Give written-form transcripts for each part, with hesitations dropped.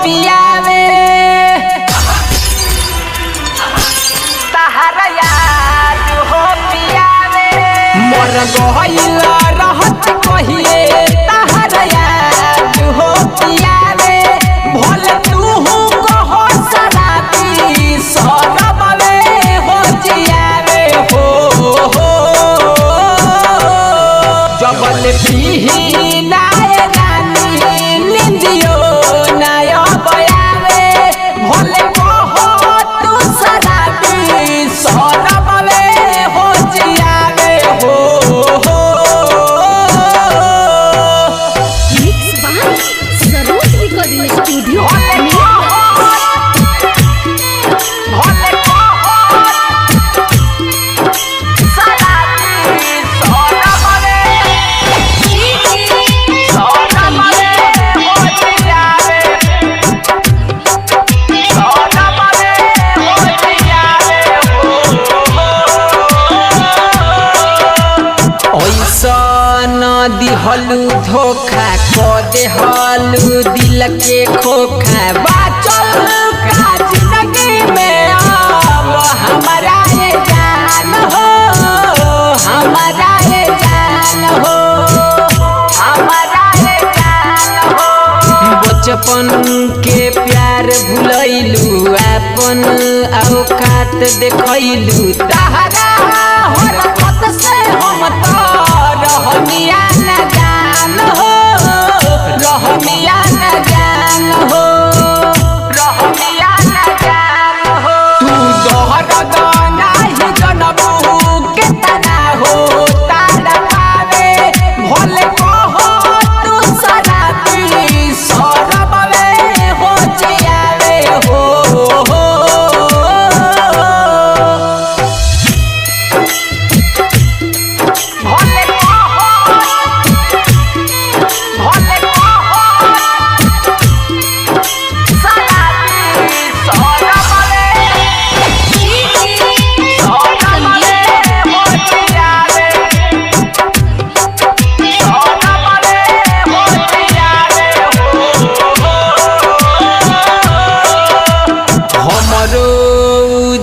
पियावे तहरा याद हो पियावे मोर गइल रहत कहिए तहरा याद हो पियावे भले तू कहो शराबी सरबवे हो जियावे हो जबल पीही नाय रानी निंदियो नाय बयावे भले कहो तू शराबी सरबवे हो जियावे हो mix by Saroj recording studio दिहलू धोखा को देहलू दिल के खोखा बाचल का जिंदगी में अब हमारा ये जान हो हमारा ये जान हो हमारा ये जान हो बचपन के प्यार भुलैलू अपन औकात देखैलू तहरा हरकत से हम तो रहनिया न जान हो रहनिया न जान हो रहनिया न जान हो तू दोहर गाना ही जनबू कितना हो तारा पावे भले कहो तू शराबी सरबवे हो जियावे हो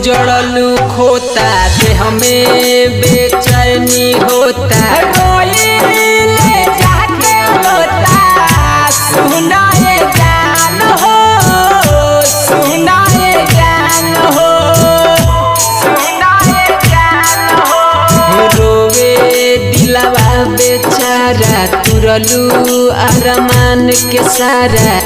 जड़लू खोता दे हमें बेचैनी होता रोइले जाके होता सुनाए जान हो सुनाए जान हो सुनाए जान हो रोवे दिलवा बेचारा तुरलू अरमान के सारा